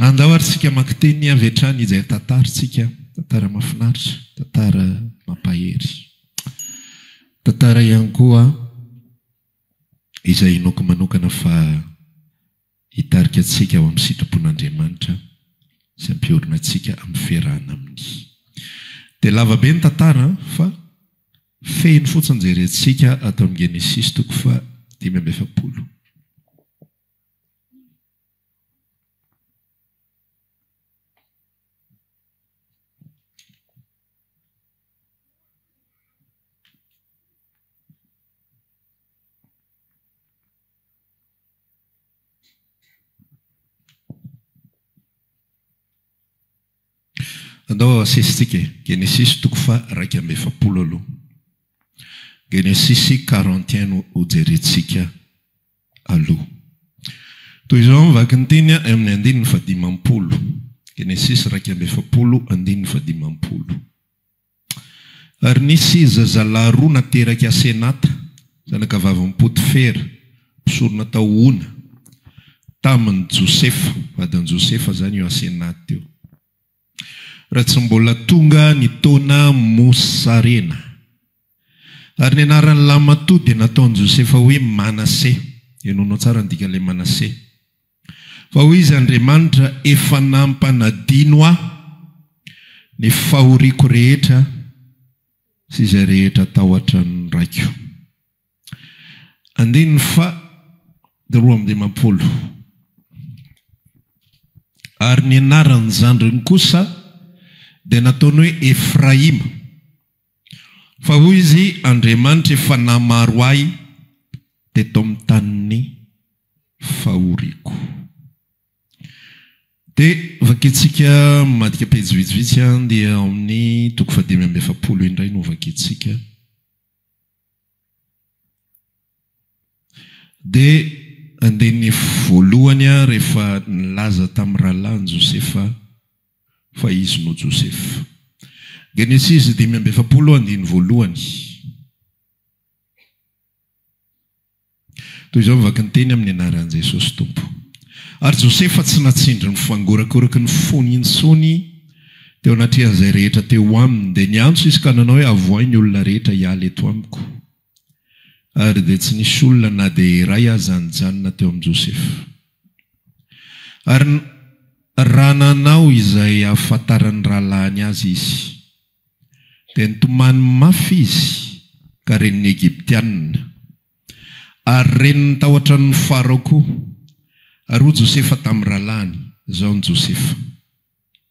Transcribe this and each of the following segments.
Andao ary tsika makiteny avy hatrany izay tantarantsika, tantara mahafinaritra, tantara mampahery. Tantara ihany koa izay inoko manokana fa hitarika antsika ao amin'ny sitrapon'Andriamanitra sy hampiorina antsika amin'ny fiarahana aminy. Dia lava be ny tantara fa fehiny fotsiny jerentsika atao amin'ny Genesis 5:7. Andao asesitsika Genesis 2:7 aloha. Genesis 41 no jerentsika aloha. Toy izao mivaky ny teny amin'ny 15. Genesis 2:7. Ary nisy zazalahy roa nateraka Asenata, zanaka vavin'i Potifera, mpisorona tao Ona, tamin'i Josefa, vadin'i Josefa zany io Asenata io. Raha tsy mbola tonga ny taona Mosarena. Ary ny anaran'ny lamatoa dia nataon'i Josefa hoe Manase. Enoinao tsara ny dikany Manase. Fa hoy izy Andriamanitra efa nampanadino aho ny fahoriako rehetra sy izay rehetra tahotra ny raiko. 12. Ary ny anaran'ny zandriny kosa dia nataony hoe Efraima. Fa hoy izy Andriamanitra efa namaro ahy teto amin'ny tanin'ny fahoriako. Dia vakitsika madika pejy vitsivitsy dia amin'ny 5:7 indray no vakitsika. Dia andeny voalohany rehefa nilaza tamin'ny rahalahy Josefa fa izy no Josefa. Genesis 5:7 voalohany. Toy izao mivaky ny teny amin'ny anaran'i Jesosy Tompo. Ary Josefa tsy natsindry ny fangorakoraky ny fony intsony teo anatrihan'izay rehetra teo aminy, dia niantso izy ka nanao hoe avoainy olona rehetra hiala eto amiko. Ary dia tsy nisy olona na dia iray aza nijanona teo amin'ny Josefa. Ary raha nanao izay ahafantaran'ny rahalahiny azy izy, dia nitomany mafy izy ka renin'ny Egyptianina, ary reniny tahotra ny Farao koa. Ary hoy Josefa tamin'ny rahalahiny, izao ny Josefa,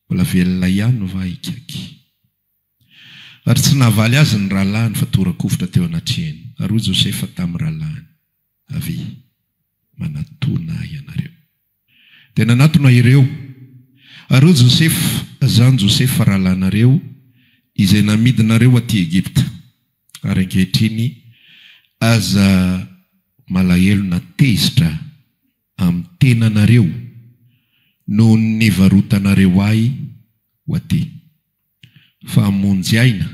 mbola velona ihany va ikaky. Ary tsy nahavaly azy ny rahalahiny fa torakovitra teo anatrehany. Ary hoy Josefa tamin'ny rahalahiny, avy manatona ianareo. Dia nanatona ireo. Ary hoy Josefa, zany Josefa rahalahinareo izay namidinareo aty Egypta. Ary ankehitriny aza malahelo natezitra amin'ny tenanareo noho ny varotanareo ahy ho aty. Fa hamonjy aina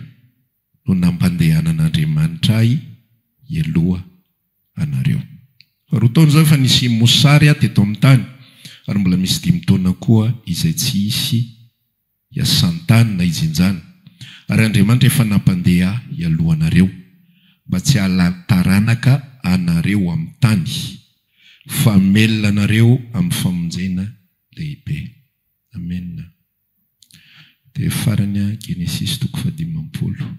no nampandehanan'Andriamanitra ahy aloha anareo. Faharoa taona izao fa nisy mosary teto amin'ny tany, ary mbola misy 5 taona koa izay tsy hisy hiasantany na izinjany. Ary Andriamanitra efa nampandeha aloha anareo mba tsy hahalataranaka anareo amin'ny tany, fa melona anareo amin'ny famonjena lehibe. Amen. Dia farany Genesis 5:7.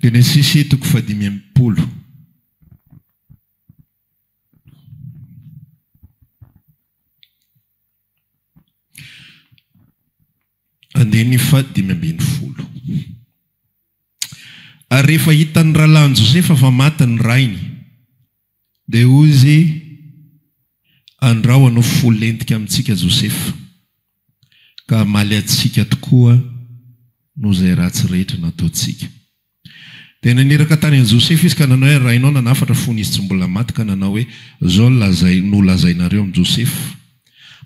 Genesis 5:7. Andeny 5:10. Ary rehefa hitan'ny rahalahin'i Josefa fa maty ny rainy, dia hoy izy, andao anao folentika amintsika Josefa, ka hamaly antsika tokoa noho izay ratsy rehetra nataontsika. dia naniraka tany an Josefy izy ka nanao hoe raha ianao nanafatra fony izy tsy mbola maty ka nanao hoe zao nolazainareo amin'ny Josefy.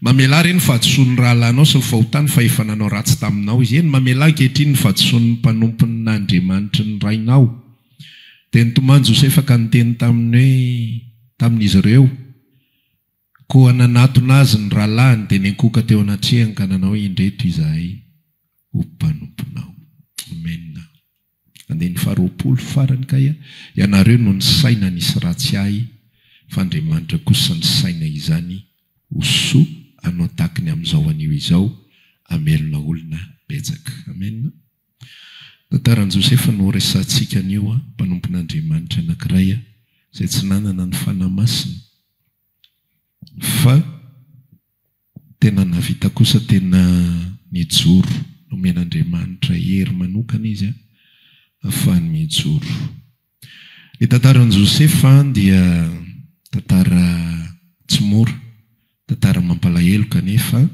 Mamela reny fahadisoany rahalanao sy ny fahotany fa efa nanao ratsy taminao izy. Eny mamela ankehitriny ny fahadisoany mpanompony n'Andriamanitra ny rainao. Dia nitomany Josefy ka niteny tamin'izy ireo. Koa nanatona azy ny rahalahiny dia nenkoka teo anatrehany ka nanao hoe indreto izahay ho mpanomponao. Amen. Andeha ny 20 farany kaya ianareo no ny saina nisy ratsy ahy fa Andriamanitra kosa ny saina izany ho soa anao takiny amin'izao anio izao amelona olona betsaka. Amen. Tantaran'i Josefy no resantsika anio mpanompon'Andriamanitra anankiray izay tsy nanana ny fanahy masina fa tena navita kosa tena nijoro nomen'Andriamanitra hery manokana izy ahafahany mijoro. Ny tantaran'i Josefy dia tantara tsy mora, tantara mampalahelo kanefa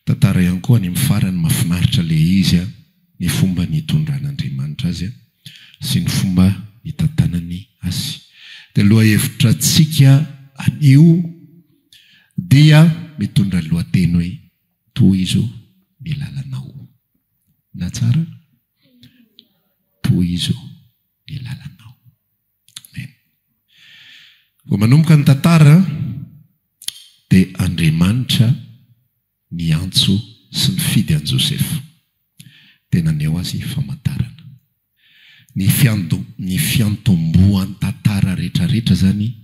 tantara ihany koa any amin'ny farany mahafinaritra ilay izy ny fomba nitondran'Andriamanitra azy sy ny fomba nitantanany azy. Dia lohahevitra antsika anio dia mitondra lohateny hoe toy izo ny lalanao. Na tsara? Toy izo ny lalanao. Amen. Vao manomboka ny tantara dia Andriamanitra niantso sy nifidy an Josefy. Tena neo azy famantarana. Ny fiantomboan'ny tantara rehetrarehetra zany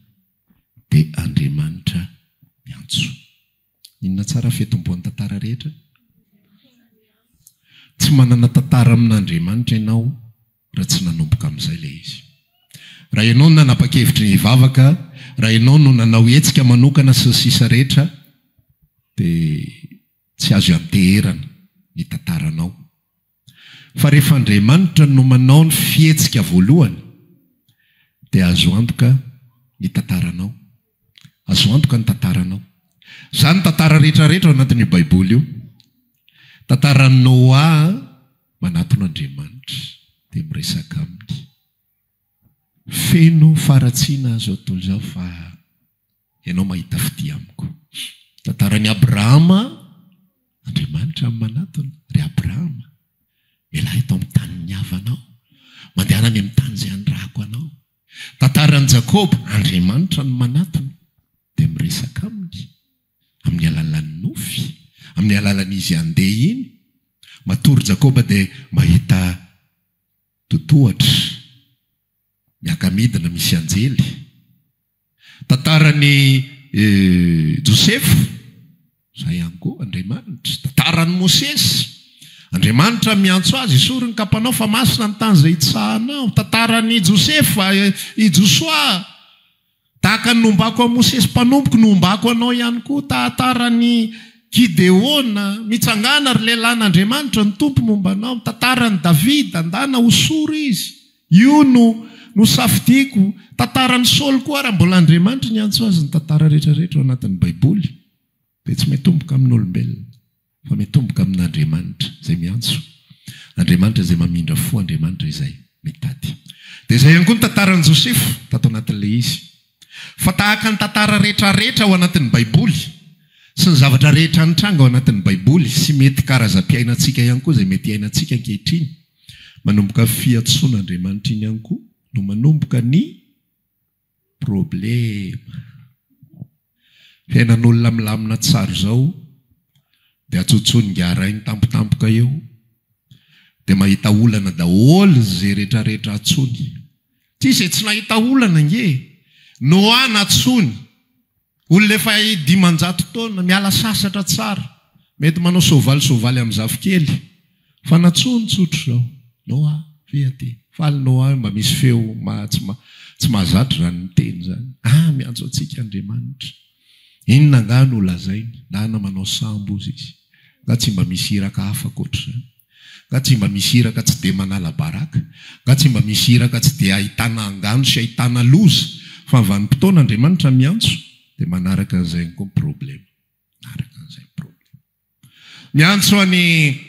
dia Andriamanitra niantso. Inona tsara fiantomboan'ny tantara rehetra? Tsy manana tantara amin'Andriamanitra ianao raha tsy nanomboka amin'izay ilay izy. Raha ianao no nanapa-kevitra ny hivavaka, raha ianao no nanao hetsika manokana sy ny sisa rehetra, dia tsy azo anteherana ny tantaranao. Fa rehefa Andriamanitra no manao ny fihetsika voalohany, dia azo antoka ny tantaranao. Azo antoka ny tantaranao. Izany tantara rehetrarehetra ao anatin'io Baiboly io. Tantaran'i Noa manaton'Andriamanitra dia miresaka aminy. Feno faratsiana azo atao izao fa ianao mahita fitia amiko. Tantaran'i Abrahama, Andriamanitra manatona. Ry Abrahama, mialahy eto amin'ny tany niavanao, mandehana any amin'ny tany izay andrako anao. Tantaran'i Jakoba, Andriamanitra no manatona dia miresaka aminy amin'ny alalan'ny nofy, amin'ny alalan'izy andeha iny. Matory Jakoba dia mahita totohatra miaka-midina misy anjely. Tantaran'ny Josefy, izay ihany koa Andriamanitra. Tantaran'i Mosesy, Andriamanitra miantso azy, isory ny kapanao fa masina ny tany izay hitsahanao. Tantaran'i Josefy, i Josoa, tahaka ny nombako a Mosesy mpanomboky nombako anao ihany koa. Tantaran'ny Gideona, mitsangana ry lehilahin'Andriamanitra ny tompo mombanao. Tantaran'i Davida, andana hosory izy, io no safidiako. Tantaran'ny Saoly koa raha mbola Andriamanitra ny antso azy. Ny tantara rehetrarehetra ao anatin'ny Baiboly dia tsy mitomboka amin'olombelona fa mitomboka amin'Andriamanitra izay miantso. Andriamanitra izay mamindra fo, Andriamanitra izay mitady. Dia izay ihany koa ny tantaran'i Josefy tato anatin'ilay izy. Fa tahaka ny tantara rehetrarehetra ao anatin'ny Baiboly sy ny zavatra rehetra nitranga ao anatin'ny Baiboly sy mety karazam-piainantsika ihany koa izay mety iainantsika ankehitriny, manomboka fiantsoan'Andriamanitra iny ihany koa no manomboka ny problema. Fiainan'olona milamina tsara izao dia atsotsony ngarainy tampotampoka eo dia mahita olana daholo izay rehetrarehetra atsony. Tsisy tsy nahita olana nge. Noa natsony. Olona efa 500 taona miala sasatra tsara, mety manao soavaly amin'ny zafikely, fa natsony tsotro izao. Noa viaty. Faly Noa mba misy feo tsy mahazatra raha ny teny zany. Miantso antsika Andriamanitra. Inona nga no lazainy? Na manao sambo izy. Nga tsy mba misy iraka hafa koatra zany. Nga tsy mba misy iraka tsy dia manala baraka. Nga tsy mba misy iraka tsy dia ahitana angano sy ahitana loza. Fa vanim-potoana Andriamanitra miantso dia manaraka an'izay koa problema. Manaraka an'izay problema. miantso any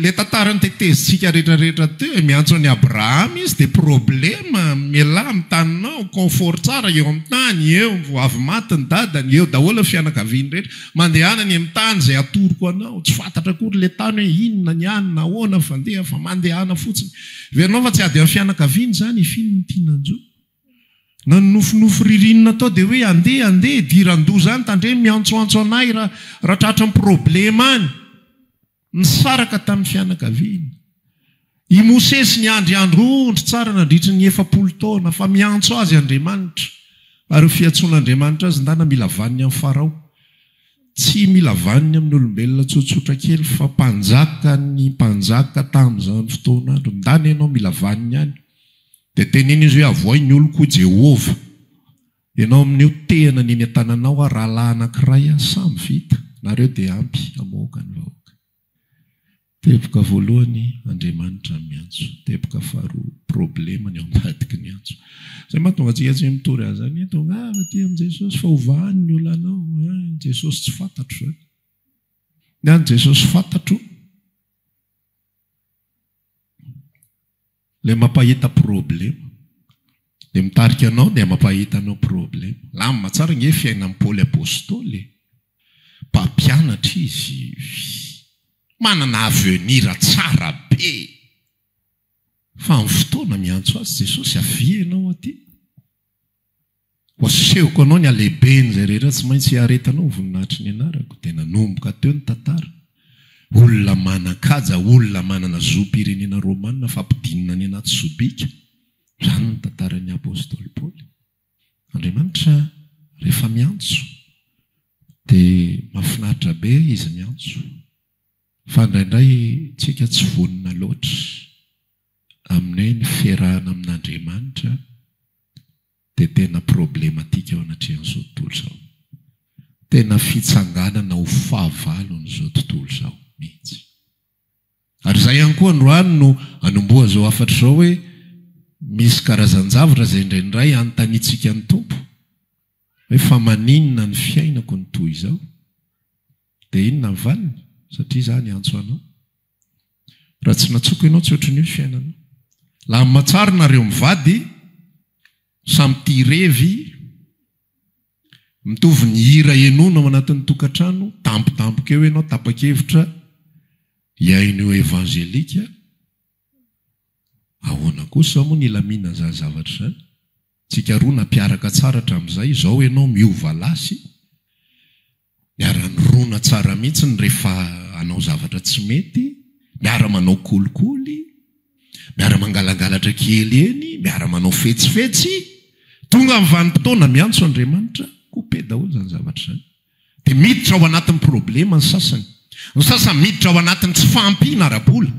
le tantarany tetezitsika rehetrarehetra teo miantso any Abraham izy dia problema miala amin'ny taninao confort tsara eo amin'ny tany eo avy maty ny dadany eo daholo fianakaviany rehetra mandehana ny amin'ny tany izay atoroko anao tsy fantatra akory le tany hoe inona ny anina ahoana fandeha fa mandehana fotsiny verinao fa tsy ady amin'ny fianakaviany zany ifinony tiananjo na nofinofo ririnina tao dia hoe andeha dirandoha zany tandre miantsoantso anay raha tratra ny problema any nisaraka tamin'ny fianakaviana i Mosesy ny andro tsara nandritra ny 7 taona fa miantso azy Andriamanitra ary fiantsoan'Andriamanitra azy ndana mila vaniny amin'ny Farao tsy mila vaniny amin'ny olombelona tsotsotra kely fa mpanjaka tamin'izany fotoana andro ndana ianao mila vaniny any dia teneny izy hoe avoay ny oloko Jehova ianao amin'io tehana neny an-tananao rahalahy anankiray samy vita nareo dia ampy amoaka ny vahoaka. Teboka voalohany Andriamanitra miantso, teboka faharoa problema ny ao ambadiky ny antso. Zay mahatonga antsika tsy mitory azy zany tonga aty amin'ny Jesosy fa ovahany ny olona anao Jesosy tsy fantatro zany. Ny any Jesosy fantatro le mampahita problema. Le mitarika anao dia mampahita anao problema. Lamma tsara nge fiainan'ny Paoly apôstôly. Mpampianatra izy manana avenir tsara be. Fa amin'ny fotoana miantso azy Jesosy avienao aty. Wasehoko anao ny alehibeny zay rehetra tsy maintsy hiaretanao voninahitry ny anarako. Tena nomboka teo ny tantara. Olona manan-kaja, olona manana zoam-pirenena Romanina fampidinina ny anaty sobika. Zany ny tantaran'ny apôstôly Paoly. Andriamanitra rehefa miantso dia mahafinaritra be izy miantso. Fa indraindray tsika tsy vonina loatra amin'ny ny fiarahana amin'Andriamanitra dia tena problematika ao anatrehan'izao tontolo izao. Tena fitsanganana ho fahavalon'izao tontolo izao mihitsy. Ary izay ihany koa androany no anomboha zao afatra izao hoe misy karazan-javatra izay indraindray anontanitsika ny tompo hoe fa maninona ny fiainako ny toy izao dia inona ny valiny satria izany antso anao. Raha tsy natsoko ianao tsy ohatran'io fiainanao. Laha matsara nareo mivady samy tirevy mitovy ny hira enona ao anatin'ny tokantrano tampotampoka eo ianao tapa-kevitra hiain'io evangelika. Ahoana kosa moa ny ilamina izany zavatra izany. Tsika roa nampiaraka tsara hatramin'izay izao ianao miova lasy miara-nyrona tsara mihitsy ny rehefa anao zavatra tsy mety, miara manao kolikoly, miara mangalangalatra kely eny, miara manao fetsifetsy, tonga amin'ny vanim-potoana miantso Andriamanitra kope daholo zany zavatra zany. Dia miditra ao anatin'ny problema ny sasany. Ny sasany miditra ao anatin'ny tsy fahampiana ara-bola,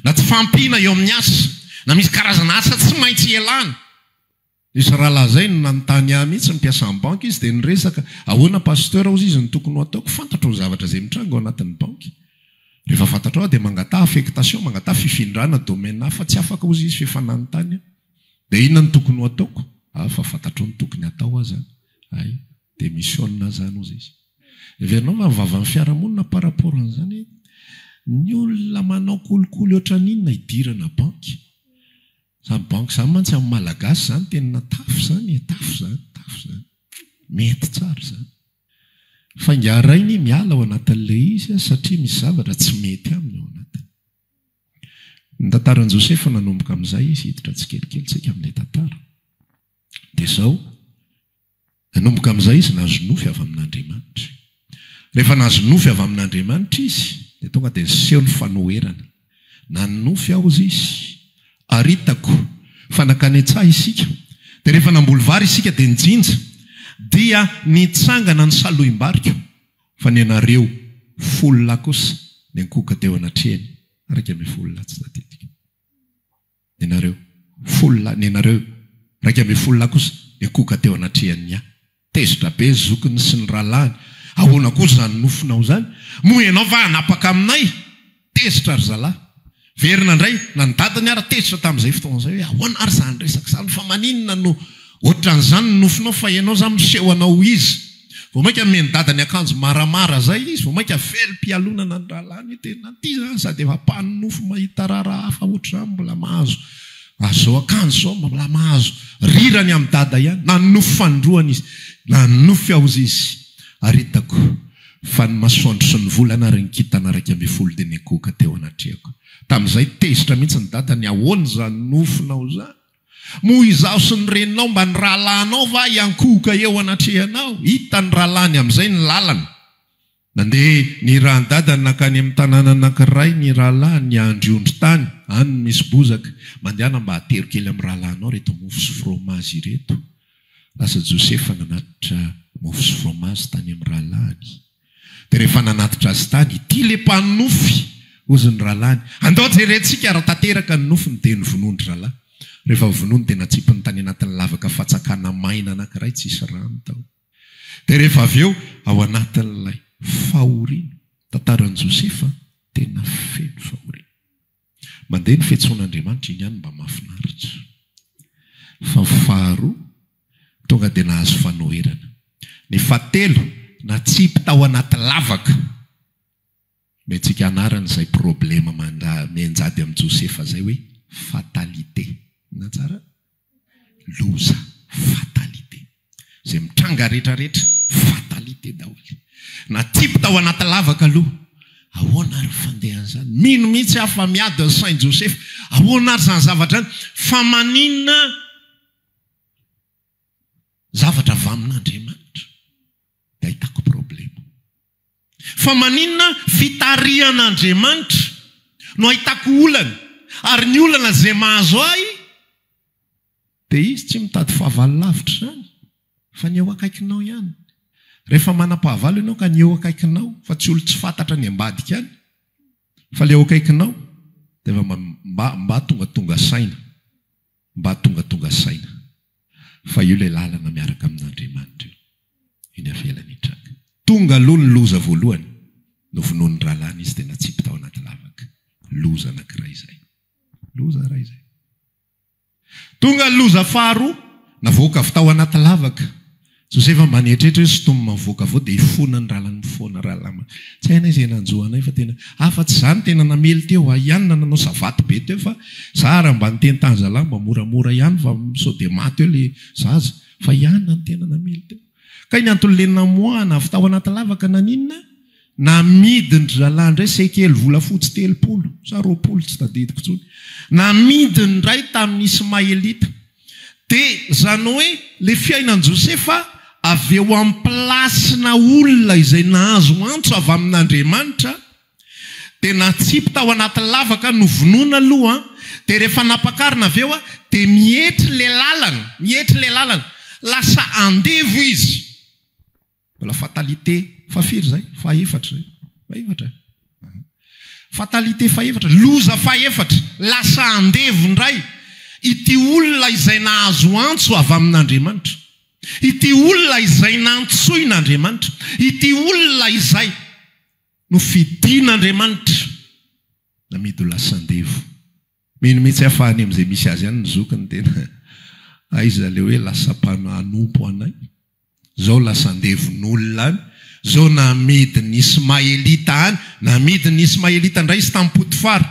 na tsy fahampiana eo amin'ny asa, na misy karazana asa tsy maintsy ialana. Isy rahalahy zay no nanontany ahy mihitsy mpiasa amin'ny banky izy dia niresaka ahoana pasteur hozy izy ny tokony ho ataoko fantatro ny zavatra izay mitranga ao anatin'ny banky. Rehefa fantatro aho dia mangataha affectation, mangataha fifindrana domaine hafa tsy afaka hozy izy fifananontany. Dia inona ny tokony ho ataoko? Fa fantatro ny tokony atao azy. Ay, démissionna zany hozy izy. Everinao mavava amin'ny fiarahamonina par rapport an'izany ny olona manao kolikoly ohatran'inona idirana banky. Zany banky zany mantsy amin'ny malagasy zany tena tafo zany. Mety tsara zany. Fa ingarainy miala ao anatin'ilay izy satria misy zavatra tsy mety aminy ao anatiny. Ny tantaran'i Josepha nanomboka amin'izay izy hiditra tsikelikely tsika amin'ilay tantara. Dia izao nanomboka amin'izay izy nazonofy avy amin'Andriamanitra. Rehefa nazonofy avy amin'Andriamanitra izy dia tonga dia niseho ny fanoherana. Nanofy aho izy aritako fanakanetsah isika. Dia rehefa namboly vary isika dia nijinja dia nitsangana ny saloim-bariko fa ny anareo folo lahy kosa ny ankoka teo anatrehany araka amin'ny folo lahy tsy tatetika. Ny anareo folo lahy, ny anareo araka amin'ny folo lahy kosa ny ankoka teo anatrehany ahy. Tezitra be zokiny sy ny rahalahiny. Ahoana kosa zany nofinao zany? Moa ianao fa hanapaka aminay? Tezitra ry zalahy. Verina indray na ny dadiny ara tezitra tamin'izay fotoana izay hoe ahoana ary zany resaka zany fa maninona no ohatran'izany nofinao fa ianao zany miseho anao izy vao maika meny dadany akanjo maramara zay izy vao maika velom-pialonana ny rahalany tena ty zany sady efa paninofo mahita rara hafa ohatr'izany mbola mahazo azao akanjo zao mbola mahazo rirany amin'ny dada ihany nanofo fandroany izy nanofo fiaozy izy ary hitako fa ny masoandro sy ny volana ary nikitana raika amby folo dia nikoka teo anatrehako tamin'izay tezitra mihitsy ny dadany ahoana zany nofonao zany moa izaho sy ny reninao mba ny rahalanao va iankoka eo anatrehanao hita ny rahalany amin'izay ny lalana nandeha ny rahan-dadany nakany amin'ny tanàna anankiray ny rahalany ny andriondro tany any misy bozaka mandehana mba hatero kely amin'ny rahalanao reto mofo sy fromazy ireto lasa Josefa nanatitra mofo sy fromazy tany amin'ny rahalany dia rehefa nanatitra azy tany ity le mpanofy ozy ny rahalany andao jerentsika raha tanteraka ny nofony dia nyvonoany rahalahy rehefa vonoany dia natsipiny tany anatin'ny lavaka fatsakana maina anankiray tsisy rano tao dia rehefa avy eo ao anatin'ilay fahoriana tantaran'i Josefa tena feno fahoriana mandeha ny fiantsoan'Andriamanitra iny ihany mba mahafinaritra fa faharoa tonga dia nahazo fanoherana ny fahatelo natsipy tao anaty lavaka mentsika anarana izay problema menjady amin'i Josefa zay hoe fatalité na tsara loza fatalité zay mitranga rehetrarehetra fatalité daholy natsipy tao anaty lavaka aloha ahoana ary fandehan'izany mino mihitsy afa miady ny sain'i Josefa ahoana ary zany zavatra any fa maninona zavatra avy amin'Andriamanitra dia ahitako problema fa maninona fitarihan'Andriamanitra no ahitako olana ary ny olana zay mahazo ahy dia izy tsy mitady fahavalo lavitra zany fa ny eo akaikinao ihany rehefa manam-pahavalo ianao ka ny eo akaikinao fa tsy olo tsy fantatra ny ambadika any fa le eo akaikinao dia efa mba tongatonga saina mba tongatonga saina fa io le lalana miaraka amin'Andriamanitra iny avelany hitranga tonga aloha ny loza voalohany no vonoany rahalany izy dia natsipy tao anaty lavaka loza anankiray izay loza ray izay tonga loza faharoa navoaka avy tao anaty lavaka Josefa mba nihetrehitra hoe sotomy mavoaka avao dia ifona ny rahalany mifoana rahalama tsy haina izy enanjoanay fa tena afa-tsy izany tena namely teo ihany nananao savaty be teo fa zara mba niteny tany zalahy mba moramora ihany fa misode maty eo le zaza fa ihany na ny tena namely teo ka iny antony le namoahana avy tao anaty lavaka naninona namidiny zalahy indray sekely volafotsy 30 sa 20 tsy tadidiko tsony namidiny ray tamin'ny Ismaelita dia zany hoe le fiainan'i Josefa avy eo amin'ny plasina olona izay nahazo antso avy amin'Andriamanitra dia natsipy tao anaty lavaka no vonoana aloha dia rehefa napakarina avy eo dia mihetry le lalana lasa andevo izy mbola fatalité fafiry zay faefatra fatalité faefatra loza faefatra lasa andevo ndray ity olona izay nahazo antso avy amin'Andriamanitra ity olona izay nantsoin'Andriamanitra ity olona izay no fidin'Andriamanitra namidy ho lasa andevo mino mihitsy afahany amin'izay misy azy ihany ny zokiny tena aiza le hoe lasa mpanompo anay zao lasa andevon'olona any zao namidy ny Ismaelita any namidy ny Ismaelita indray izy tamin'ny Potifara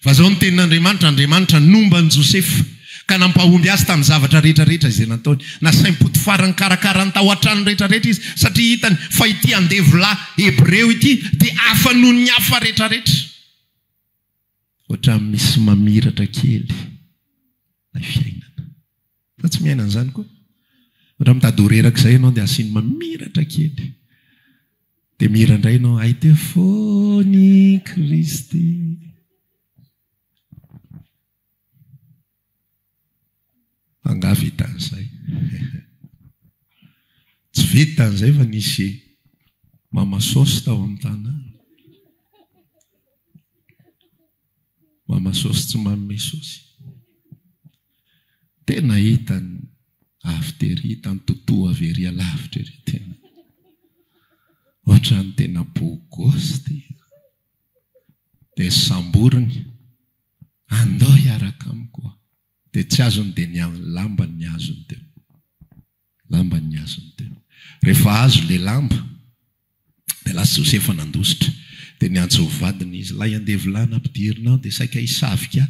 fa zao ny tenin'Andriamanitra Andriamanitra nomba ny Josefa ka nampahomby azy tamin'ny zavatra rehetrarehetra izay nataony nasain'ny Potifara nikarakara ny tao an-trano rehetrarehetra izy satria hitany fa ity andevolahy Hebreo ity dia hafa noho ny hafa rehetrarehetra ohatra misy mamiratra kely na fiainana fa tsy miainana izany koa ohatra mitady ho reraka izay ianao dia asiny mamiratra kely dia mira indray ianao ay teo fony Kristy anga vita an'izay tsy vita an'izay fa nisy mamasosy tao amin'ny tanàna mamasosy tsy manome sosy tena hitany avy tery hitany totoa avery alavitra ery tena ohatrany tena bogosy dia samboriny andao hiaraka amiko dia tsy azony dia lambany ny azony teo rehefa azo le lamba dia lasa Josefa nandositra dia niantso vadiny izy lahy andevilana ampidirinao dia saika hisavika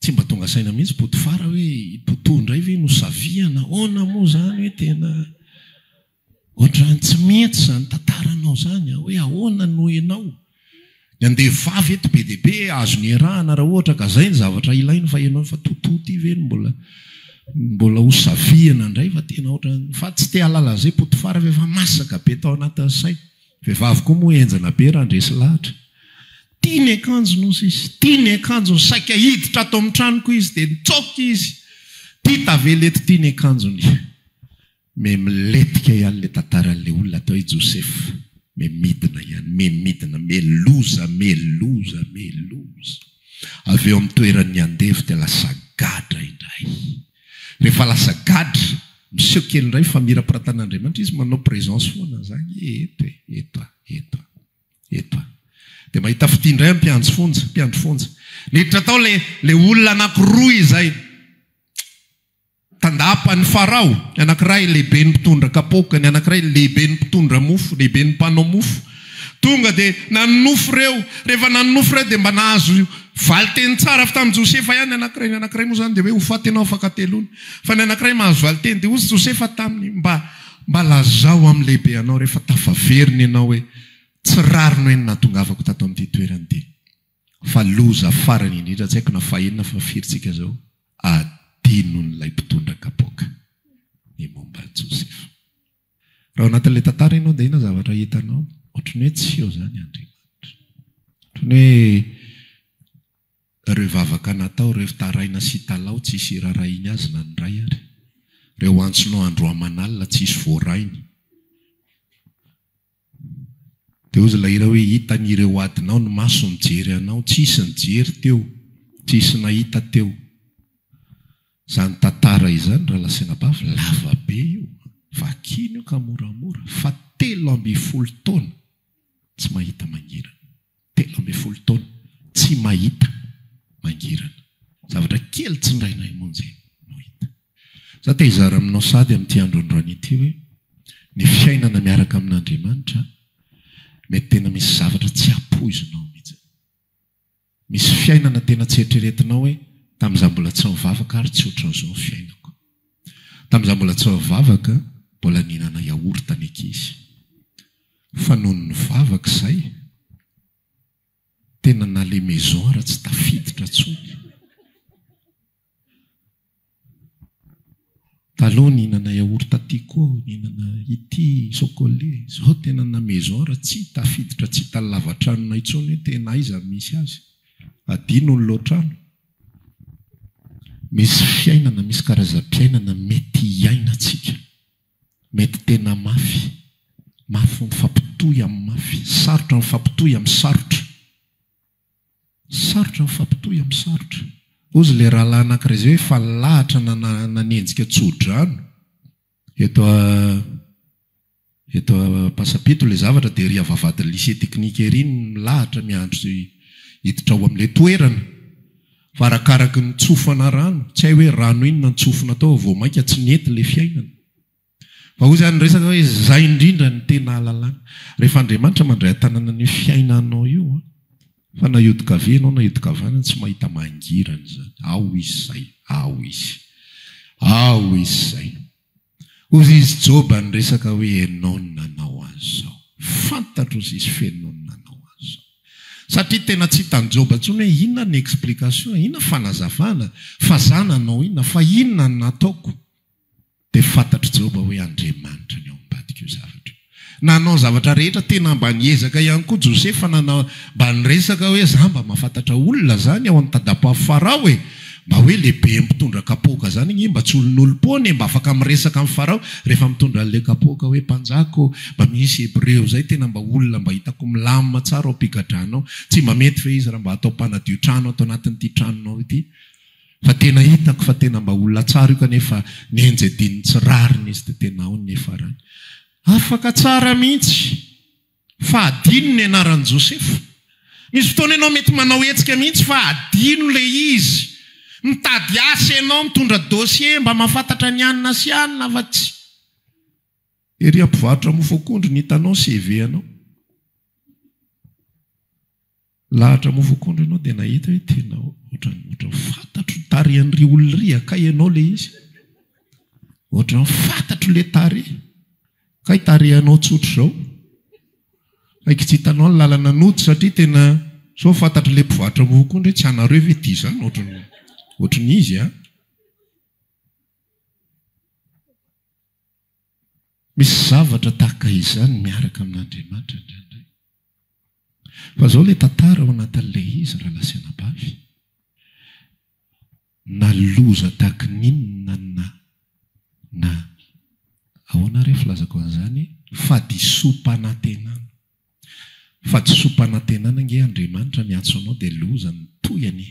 tsy mba tonga saina mihitsy Potifara hoe potondray ve no saviana ona moa zany hoe tena ohatrany tsy mety zany tantaranao zany hoe ahoana no enao ny andevavy eto be dia be azo ny erahana raha ohatra ka zay ny zavatra ilainy fa ianao fa tototy ve mbola ho saviana indray fa tena ohatrany fa tsy te halala zay Potifara ve fa masaka be tao anatin'ny say vehivavy koa moa enjana be raha ndresy lahatra tia ny akanjo nosy izy tia ny akanjony saika hiditra ato amin'ny tranoko izy dia nitsoka izy tia tavelety tia ny akanjony me miletika ihany le tantaran'le olona atao hoe Josefa me midina ihany midina meloza avy eo amin'ny toeran'ny andevy dia lasa gadra indray rehefa lasa gadra miseho kely indray fa mira-piratan'Andriamanitra izy manao présence foana zany eto dia mahita fitindray mpiandro fonja niditra tao le olona anankiroa izay tandapany Farao ny anankiray lehibe ny mpitondra kapoka ny anankiray lehibe ny mpitondra mofo lehibe ny mpanao mofo tonga dia nanonofo reo rehefa nanonofo reo dia mba nahazo valiteny tsara fa tamin'ny Josefa ihany ny anankiray moa zany dia hoe ho fatenao afaka telony fa ny anankiray mahazo valiteny dia ozy Josefa taminy mba lazao amin'ny lehibe anao rehefa tafaveriny ianao hoe tsy rarino eny natongavako tato amin'ity toerany ty fa loza farany indrindra tsy haiko na fahenina fa firitsika zao adinon'ilay mpitondra kapoka ny momba Josefa raha anatin'ilay tantara ianao dia ina zavatra hitanao ohatrany hoe tsy eo zany Andriamanitra ohatrany hoe reo vavaka natao reo taraina sy talao tsisy rarainy azy na nyray ary reo antsonao andro amanalina tsisy voarainy dia ozy la ira hoe hitan'ireo adinao ny maso mijery anao tsisy nijery teo tsisy nahita teo zany tantara izany raha lasaina-bavy lava be io vakiny io ka moramora fa 13 taona tsy mahita mangirana 13 taona tsy mahita mangirana zavatra kely tsy ndraina imonjeny no hita za te hizara aminao sady amin'ity androandroany ity hoe ny fiainana miaraka amin'Andriamanitra mety tena misy zavatra tsy apoizinao mihitsy misy fiainana tena tsy eritreretinao hoe tamin'izaho mbola tsy mivavaka ary tsy ohatran'izao fiainako tamin'izaho mbola tsy mivavaka mbola nihinana yaourt ny ankizy fa noho ny vavaka izay tena na le maison raha tsy tafiditra tsony taloha nihinana yaourt aty koa nihinana ity chocolat zao tena na maison raha tsy tafiditra tsy talavantranona itsony hoe tena aiza misy azy adino ny loatrano misy fiainana misy karazam-piainana mety hiainantsika mety tena mafy mifampitohy amin'ny mafy sarotra mifampitohy amin'ny sarotra mifampitohy amin'ny sarotra ozy le rahalahy anankiray zay hoe fa lahatra nanenjika tsodrano eto pasapito le zavatra dia ry avavadin'ny lycée technique ery milahatra miandro hiditra ao amin'ilay toerana fa arakaraky ny tsofana rano tsy hay hoe rano iny na nitsofona tao vao mainka tsy nety le fiainana fa ozy any resaka hoe zay indrindra ny tena alalana rehefa Andriamanitra mandray tanana ny fiainanao io fa na iodikavy ianao na iodikavana tsy mahita mangirana zany ao izy zay ozy izy Joba ny resaka hoe enao ny nanao azy zao fantatro ozy izy fenao ny nanao azy zao satria tena tsy hitany Joba ntsony hoe inona ny explication inona fanazavana fa za nanao inona fa inona ny nataoko dia fantatro Joba hoe Andriamanitra ny ao ambadika io zavatra nanao zavatra rehetra tena mba niezaka ihany koa Josefa nanao mba niresaka hoe za mba mahafantatra olona zany ao an-tadapo Farao hoe mba hoe lehibe mitondra kapoka zany igny mba tsy olon'olom-pony mba afaka miresaka amin'ny Farao rehefa mitondra le kapoka hoe mpanjako mba misy Hebreo zay tena mba olona mba hitako milamina tsara ao ampigadranao tsy mba mety fe izy raha mba atao mpanadio trano atao anatin'ity tranonao ity fa tena hitako fa tena mba olona tsara io kanefa nenjediny tsy rariny izy dia tena ao nefa rany afaka tsara mihitsy fa adino ny anaran'i Josefa misy fotoana ianao mety manao hetsika mihitsy fa adino le izy mitady asa ianao mitondra dossier mba mahafantatra ny anina sy anina fa tsy ery ampivarotra mofo-akondro ny hitanao CV anao. Lahatra mofo-akondro ianao dia nahita hoe tena ohatran'ny fantatro tarihan'ry olona ry akay ianao le izy. Ohatran'ny fantatro le tary. Kay tarihanao tsotro zao. Aiky tsy hitanao ny lalana nody satria tena sao fantatro le mpivarotra mofo-akondro hoe tsy anareo ve ty izany ohatran'ny izy a. Misy zavatra tahaka izany miaraka amin'Andriamanitra indrindra. Fa zao le tantara ao anatin'ilay izy raha lasenabavy. Naloza tahaka n'inona na ahoana rehefa filazako an'izany fadisom-panantenana. Fadisom-panantenana nge Andriamanitra miantso anao dia loza ny toyany.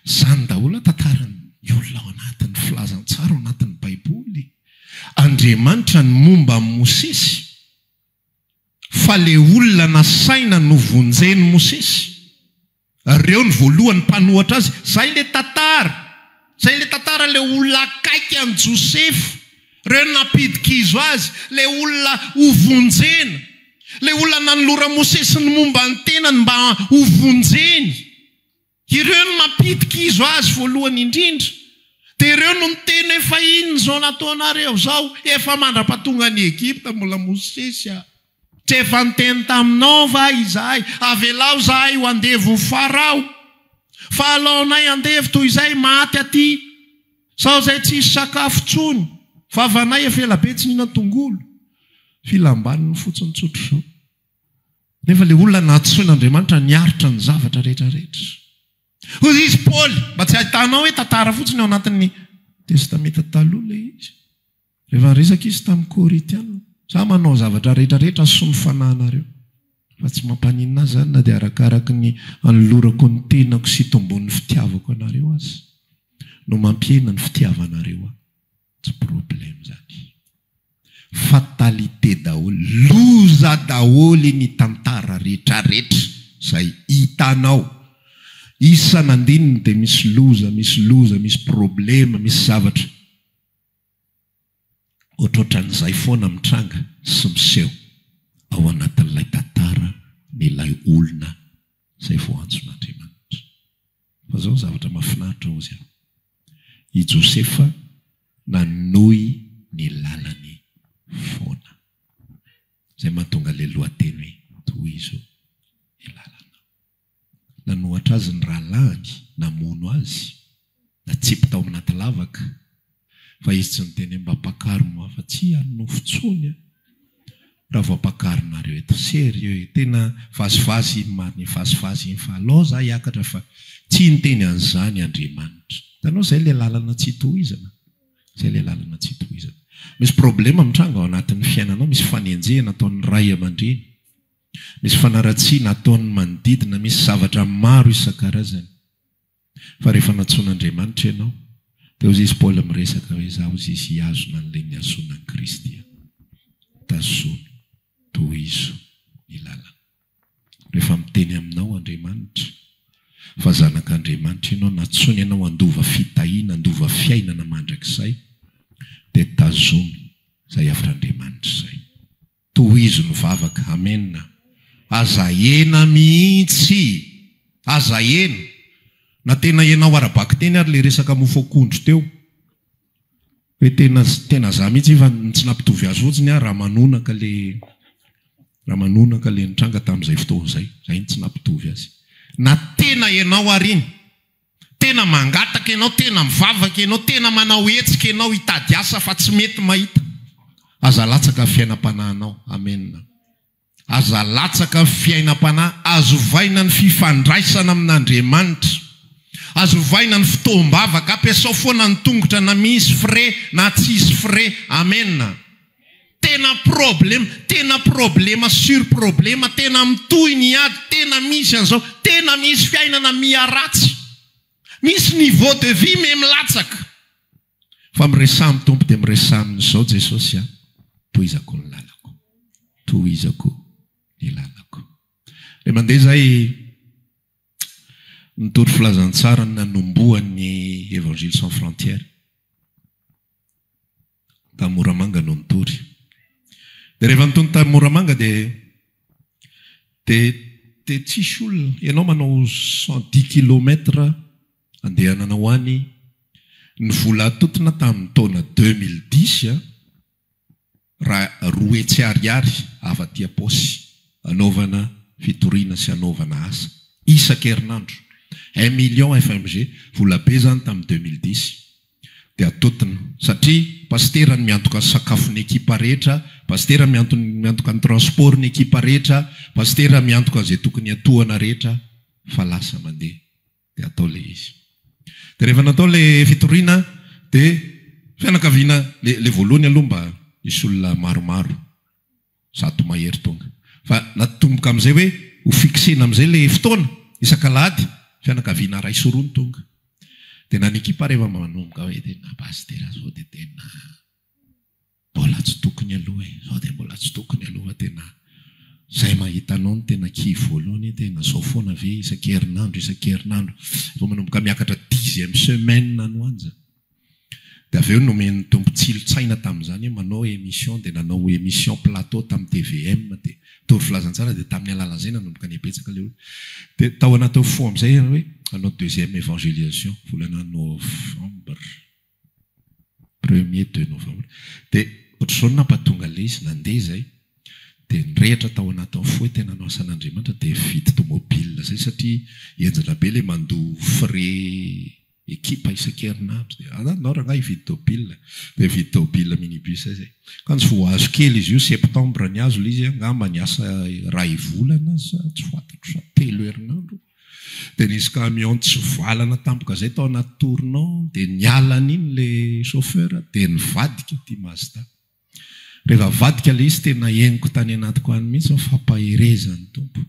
Zany daholo tantaran'ny olona ao anatin'ny filazantsara ao anatin'ny Baiboly. Andriamanitra ny momba amin'ny Mosesy. Fa le olona nasaina no vonjeny Mosesy. Reo ny voalohany mpanohatra azy. Zay le tantara. Zay le tantara le olona akaiky an Joseph. Reo napidikizo azy. Le olona hovonjena. Le olona nanolora Mosesy ny momba ny tenany mba hovonjeny. Ireo no napidikizo azy voalohany indrindra. Dia ireo no miteny efa iny zao nataonareo zao. Efa mandra-pahatonga ny Egypta mbola Mosesy a. Tsy efa niteny taminao va izahay. Avelao zahay ho andevo Farao. Fa alaonay andevo toy izay maty aty. Sao zay tsisy sakafo tsony. Vavanay efa ela be tsy nina tongolo. Filambaniny fotsiny tsotro zao. Nefa le olona natsoin'Andriamanitra niaritra ny zavatra rehetrarehetra. Hoy izy Paul, mba tsy ahitanao hoe tantara fotsiny ao anatin'ny testamenta taloha le izy. Rehefa resaka izy tamin'ny Koritiana, sa manao zavatra rehetrarehetra sy ny fanahinareo. Fa tsy mampaninina azy zany na dia arakaraka ny anolorako ny tenako sy tombon'ny fitiavako anareo azy. No mampiena ny fitiavanareo ahy. Tsy problème zany. Fatalité daholo, loza daholo ny tantara rehetrarehetra izay hitanao. Isan'andininy dia misy loza, misy problema, misy zavatra. Ohatrohatran'izay foana mitranga sy miseho ao anatin'ilay tantara n'ilay olona izay voantson'Andriamanitra. Fa zao zavatra mahafinaritra ozy aho. I Josefa nanohy ny lalany foana. Izay mahatonga ilay lohateny hoe tohizo ny lalana. Nanohatra azy ny rahalahy, namono azy, natsipy tao anaty lavaka. Fa izy tsy niteny mba pakaro moa fa tsy anofontsony. Raha vao pakaronareo eto serio, tena vazivazy mariny vazivazy iny fa alao za hiakatra fa tsy niteny an'izany Andriamanitra. Tanao zay le lalana tsy tohizana. Zay le lalana tsy tohizana. Misy problema mitranga ao anatin'ny fiainanao, misy fanenjehana ataon'ny ray aman-dreny. Misy fanaratsiana ataon'ny manodidina, misy zavatra maro isan-karazany. Fa rehefa natsoin'Andriamanitra ianao, dia hozy izy Paul miresaka hoe za hozy izy hiazona an'ilay niazonan'i Kristy. Tazono, tohizo ny lalana. Rehefa miteny aminao Andriamanitra, fa zanak'Andriamanitra ianao, natsoina ianao handova fitahiana, handova fiainana mandrakizay, dia tazono izay avitr'Andriamanitra izay. Tohizo ny vavaka, amen. Azaena mihitsy, azaena. Na tena ianao arabaky teny ary le resaka mofo-akondro teo. Hoe tena za mihitsy fa tsy nampitovy azy fotsiny raha manonaka le nitranga tamin'izay fotoan'izay. Zay tsy nampitovy azy. Na tena ianao ariny, tena mangataka ianao, tena mivavaka ianao, tena manao hetsika ianao hitady asa fa tsy mety mahita. Aza latsaka fiainam-panahinao, amen. Aza latsaka fiainam-panahy, azovaina ny fifandraisana amin'Andriamanitra. Azovaina ny fotoam-bavaka, ampiasao foana ny tongotra na misy frais na tsisy frais, amen. Tena problema sur problema, tena mitohy ny ady, tena misy an'izao, tena misy fiainana miharatsy. Misy niveau de vie même latsaka. Fa miresamy tompo dia miresamin'izao Jesosy a. Tohizako ny lalako. Tohizako ny lalako. Le mandeha zay nitory filazantsara ny nanomboan'ny Évangile sans frontières. Tamoramanga no nitory. dia rehefa nitony tamin'ny Moramanga dia tsisy olona ianao manao 110 kilomètre andehanana ho any ny vola atotona tamin'ny taona 2010 raha 2 hetsy ariary avaty aposy anaovana fitoriana sy anaovana asa isan-kerinandro 1 million FMG vola be zany tamin'ny 2010 dia atotona satria pastera ny miantoka sakafo ny ekipa rehetra, pastera miantoka ny transport ny ekipa rehetra, pastera miantoka izay tokony atohana rehetra fa lasa mandeha dia atao le izy. Dia rehefa natao le fitoriana dia fianakaviana le voalohany aloha mba isy olona maromaro zato mahery tonga fa natomboka amin'izay hoe ho fixena amin'izay le fotoana isan-kalahady fianakaviana ray sy roa ny tonga. Dia na ny ekipa rehefa manomboka hoe tena pastera zao dia tena mbola tsy tokony aloha zao dia mbola tsy tokony aloha tena zay mahita anao ny tena kivy voalohany tena zao foana ve isan-kerinandro vao manomboka miakatra 10e semaine no anja. Dia avy eo nomeny tompontsilo-tsaina tamin'izany manao émission dia nanao émission plateau tamin'ny TVM dia tory filazantsara dia tamin'ny alalan'izay nanomboka ny apetsaka le olo. Dia tao anaty fo amin'izay hoe hanao 2e évangélisation volana novembre 1er novembre. Dia ohatr'izao nampatonga le izy nandeha zay dia nirehitra tao anaty fo tena anao asan'Andriamanitra dia vidy tomobile zay satria enjana be le mandoa frais ekipa isan-kerinandro dia anao raha hividy tomobile dia vidy tomobile minibus zay. Ka tsy voahazo kely izy io septembre ny azo izy angamba ny asa ray volana sa tsy fantatro sa 3 herinandro. Dia nisy camion tsy valana tampoka zay tao anaty tournant dia nialana iny le chauffeur dia nivadika ty Mazda. Rehefa vadika le izy tena henoko tany anatiko any mihitsy fampaherezany tompo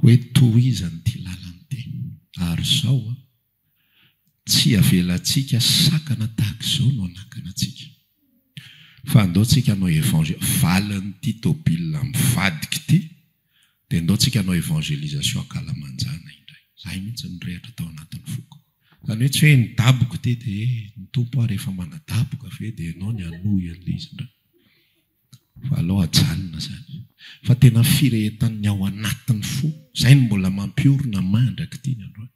hoe tohizany ty lalany ty ary zao tsy avelantsika sakana tahaka izao no anakana antsika fa andaotsika hanao évangile valany ty tobile mivadika ty dia andaotsika hanao évangélisation akalamanjana indray. Zay mihitsy nirehitra tao anatin'ny foko. Zany hoe tsy hoe nidaboka ty dia ny tompo ary rehefa manadaboka ve dia ianao ny anohy an'le izy indray fa alao ajanona zany fa tena firehetan'ny ao anatin'ny fo zay no mbola mampiorona mandraka ty ny androany.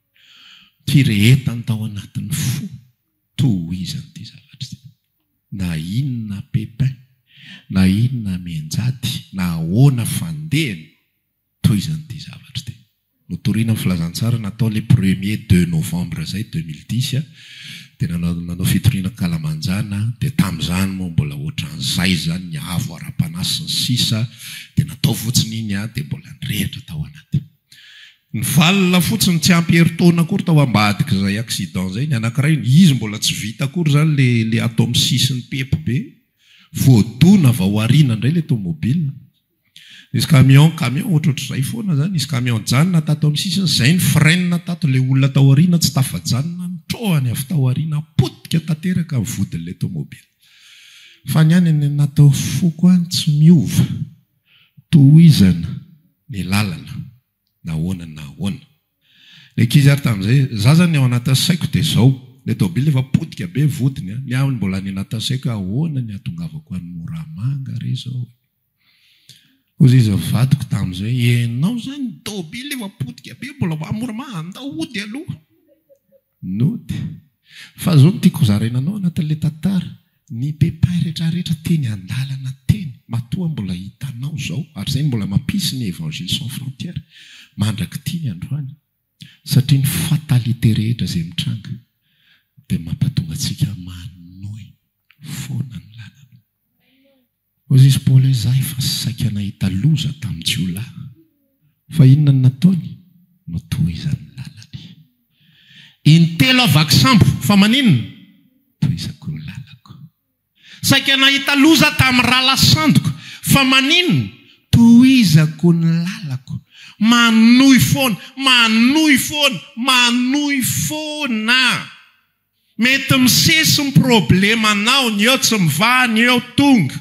Firehetany tao anatin'ny fo tohizany ty zavatra ty na inona pepin na inona menjady na ahoana fandehany tohizany ty zavatra ty. Notoriana filazantsara natao le 1er novembre zay 2010 dia nanao fitoriana kalamanjana dia tamin'izany moa mbola ohatran'izay zany ny avo ara-panasy ny sisa dia natao fotsiny iny dia mbola nirehitra tao anaty. Ny valina fotsiny tsy ampy herintaona akory tao ambadika izay accident zay ny anankiray izy mbola tsy vita akory zany le atao amin'ny sisiny pepo be voadona vaoarina indray le tomobile. Nisy camion ohatrohatr'izay foana zany nisy camion janona tato amin'ny sisiny zay ny freine tato le olona tao aoriana tsy tafajanona nitrohany avy tao aoriana potika tanteraka amin'ny vodin'le tomobile. Fa ny any natao foko any tsy miova tohizana ny lalana na ahoana na ahoana. Le ankizy ary tamin'izay za zany ao anaty saiko dia zao le tomobile efa potika be vodiny ny ao mbola ny anaty saiko ahoana ny atongavako any Moramanga re zao. Ozy izy vadiko tamin'izay ianao zany tomobile efa potika be mbola Moramanga andao ody aloha nody fa zao tiako zarainanao anatin'le tantara ny pepin rehetrarehetra teny andalana teny matoa mbola hitanao zao ary zay mbola mampisy ny évangile sans frontière mandraka ty ny androany satria ny fatalité rehetra zay mitranga dia mampatonga antsika manohy foana ny lalana. Ozy izy Paoly zay fa saika nahita loza tamin'ny jiolahy fa inona ny nataony no tohizany lalany. Intelo avaka sambo fa maninona tohizako ny lalako. Saika nahita loza tamin'ny ralasandoko fa maninona tohizako ny lalako. Manohy foana. Mety misesy ny problemanao ny eo tsy mivaha ny eo tonga.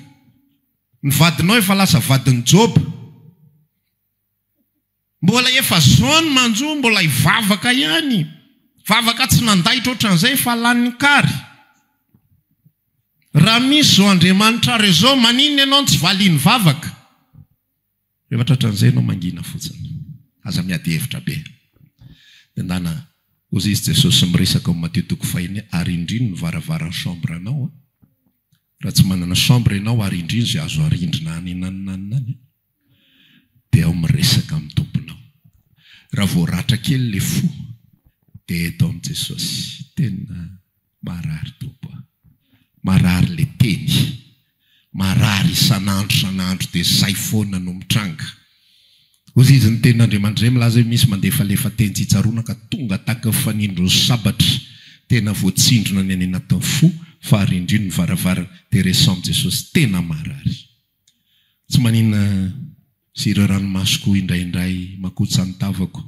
Ny vadinao efa lasa vadiny Job. Mbola efa zony manjo mbola hivavaka ihany. Vavaka tsy nandahitra ohatran'izay fa lany kary. raha misy zao Andriamanitra ary zao maninona ianao tsy valiany vavaka rehefa tratran'izay ianao mangina fotsiny aza miady hevitra be endana ozy izy Jesosy miresaka Matteo 5 ary indriny ny varavara chambre anao raha tsy manana chambre ianao ary indriny zay azo arindrina any naninany dia ao miresaka amin'ny tomponao raha voaratra kely le fo dia eto amin'ny Jesosy tena marary tompo marary le teny marary sanandro dia zay foana no mitranga ozy izy ny tenin'Andriamanitra zay milaza misy mandefa lefa teny tsitsaroana ka tonga taka fanindro ny sabatra tena voatsindrona ny any anatin'ny fo fa ary indriny ny varavara dia resaho amin'ny Jesosy tena marary tsy manina sira ranomasoko indraindray makotsa ny tavako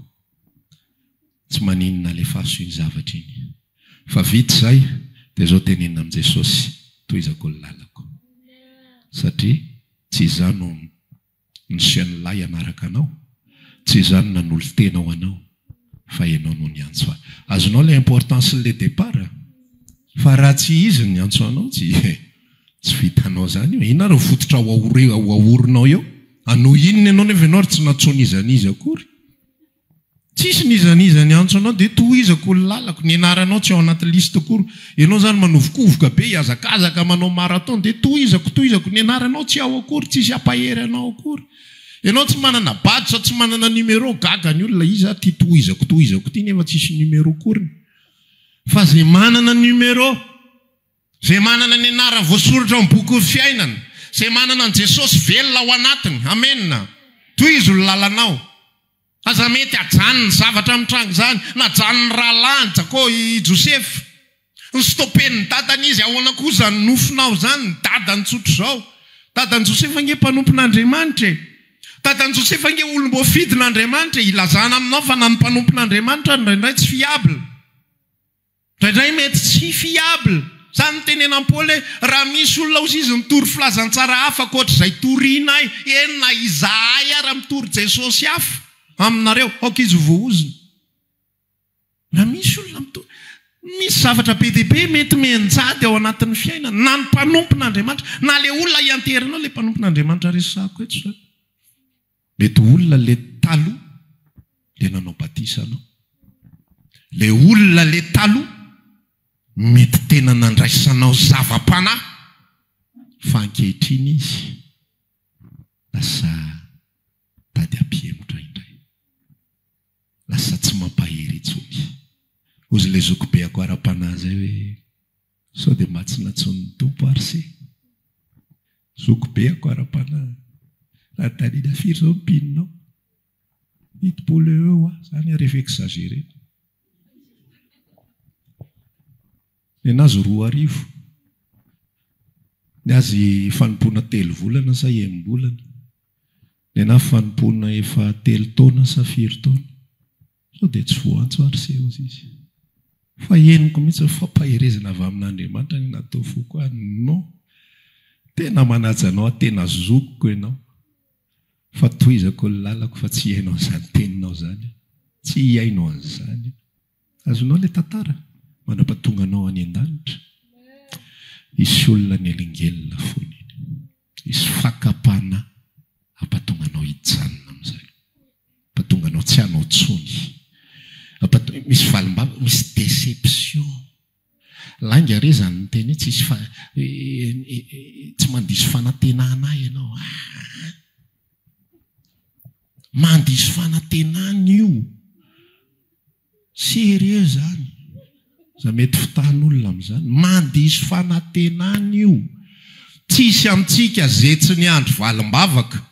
tsy maninona le faso iny zavatra iny fa vita zay dia zao tenenina amin'ny Jesosy toizako ny lalako satria tsy izany ny sian'ny lay anaraka anao tsy izany nanolo tena ho anao fa ianao no ny antso azonao le importance le départ fa raha tsy izy ny antso anao tsy vitanao zany ina raha fototra aorinao eo ano inony ianao nefa ianao tsy natsonizanizy akory tsisy nizanizany antso anao dia tohizako ny lalako ny anaranao tsy ao anaty lista akory ianao zany manovokovoka be iazakazaka manao marathon dia tohizako ny anaranao tsy ao akory tsisy ampahery anao akory ianao tsy manana badge tsy manana numéro gaga ny olona izy ty tohizako ty nefa tsisy numéro akory fa zay manana numéro zay manana ny anara voasoratra ao amin'ny boky fiainana zay manana an Jesosy velona ao anatiny amenna tohizo ny lalanao aza mety ajanony zavatra mitrango zany najanony rahalanja koa i Joseph ny stopen'ny dadany izy ahoana kosa ny nofinao zany ny dadany tsotro zao dadany Joseph ange mpanompon'Andriamanitra dadany Joseph ange olom-boafidin'Andriamanitra ilazana aminao fa nany mpanompon'Andriamanitra ndraindray tsy fiable ndraindray mety tsy fiable zany tenena Paoly raha misy olona ozy izy mitory filazantsara hafa koatr'izay torianay enina izahay raha mitory Jesosy hafa aminareo aoka izy voaoziny raha misy olona misy zavatra be dia be mety menjady ao anatin'ny fiainana na ny mpanompon'Andriamanitra na le olona ianteranao le mpanompon'Andriamanitra resako eto zany mety olona le talo le nanao batisa anao le olona le talo mety tena nandraisanao zava-panahy fa ankehitriny izy lasa tady ampihemotra indray lasa tsy mampahery itsony ozy le zoko be ako ara-panahy zay hoe sao dia matsy natson'ny tompo ary se zoko be ako ara-panahy raha tanina firy zao mpininao hitopolo eo zany rehefa exagéré ny anazy 2 arivo ny azy fanompona 3 volana sa 1 bolana ny anazy fanompona efa 3 taona sa 4 taona sao dia tsy voantso ary se ozy izy fa heniko mihitsy fampaherezana avy amin'Andriamanitra ny natao foko no tena manajanao tena zokoko ianao fa tohizako ny lalako fa tsy hainao zany teninao zany tsy hiainao an'izany azonao le tantara manam-patonganao any an-danitra isy olona ny elingelina foana iny isy fakapana ampatonganao hijanona amin'izay ampatonganao tsy hanao tsony misy valim-bava misy déception langa re zany ny teny tsisy tsy mandiso fanantenana ianao mandiso fanantenana io sérieux zany za mety fitan'olona amin'izany mandiso fanantenana io tsisy amintsika zetsy ny andro valim-bavaka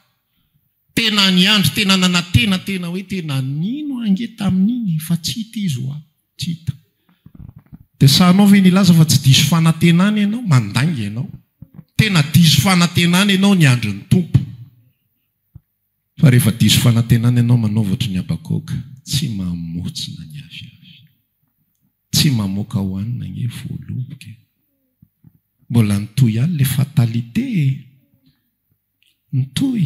tena ny andro tena nanantena tena hoe tena nino ange tamin'iny fa tsy hita izy hoa tsy hita dia sahanao ve nilaza fa tsy diso fanantenana ianao mandanga ianao tena diso fanantenana ianao ny andron'ny tompo fa rehefa diso fanantenana ianao manaovatra ny abakoka tsy mamotsina ny afiafy tsy mamoaka hoanina nge voaloboka mbola nitoy ihany le fatalité nitoy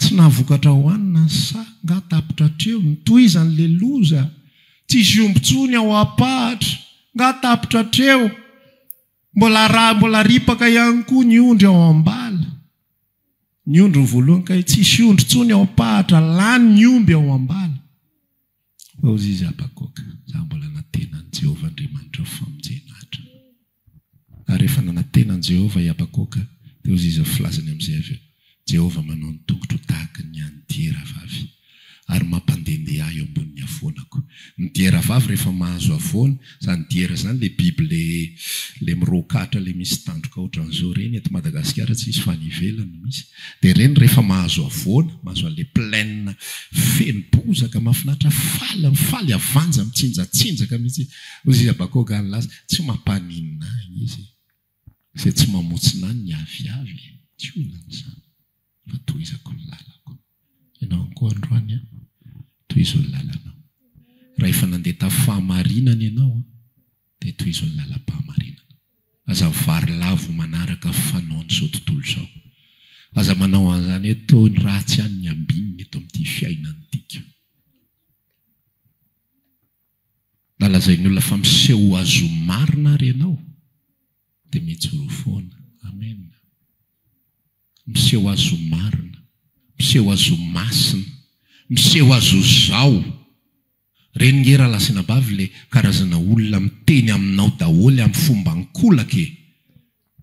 tsy nahavokatra hoanina sa ngatapitra treo nitoy izany le loza tsisy ombontsony ao apahatra ngatapitra treo mbola ripaka ihany koa ny ondry ao ambala. Ny ondry ny voalohany ka tsisy ondry tsony ao apahatra, lany ny omby ao ambala. Fa ozy izy Habakoka, za mbola natenan'i Jehovah Andriamanitra famonjenahitra. Ary rehefa nanantenan'i Jehovah i Habakoka, dia ozy izy filazany amin'izay avy eo. Jehovah manao ny tongotro tahaka ny an'ny dieravavy ary mampandehandeha eo ambonin'ny avonako. Ny dieravavy rehefa mahazo avona, izany diera izany le biby le mirokatra, le misy tandroka ohatran'izao reny eto Madagasikara tsy misy fa any ivelany misy. Dia reny rehefa mahazo avona, mahazo an'le plaine feno bozaka mahafinaritra, faly avanja mitsinjatsinjaka mihitsy. Ozy izy Habakoka anylaza tsy mampaninina izy. Izay tsy mamotsina ny aviavy, tsy olana izany. Fa tohizako ny lalako. Ianao koa androany tohizo ny lalanao. Raha efa nandeha tafahamarinana ianao dia tohizo ny lalam-pahamarinana. Aza vary lavo manaraka fanaon'izao tontolo izao. Aza manao an'izany eto ny ratsy any ny ambininy eto amin'ity fiainany tika. Nalazain'ny olona fa miseho azo marina ary ianao dia mijoro foana. Amen. Miseho azo marina, miseho azo masina, miseho azo zao. Reny ngera lasina bavy le karazana olona miteny aminao daholo amin'ny fomba nkolaka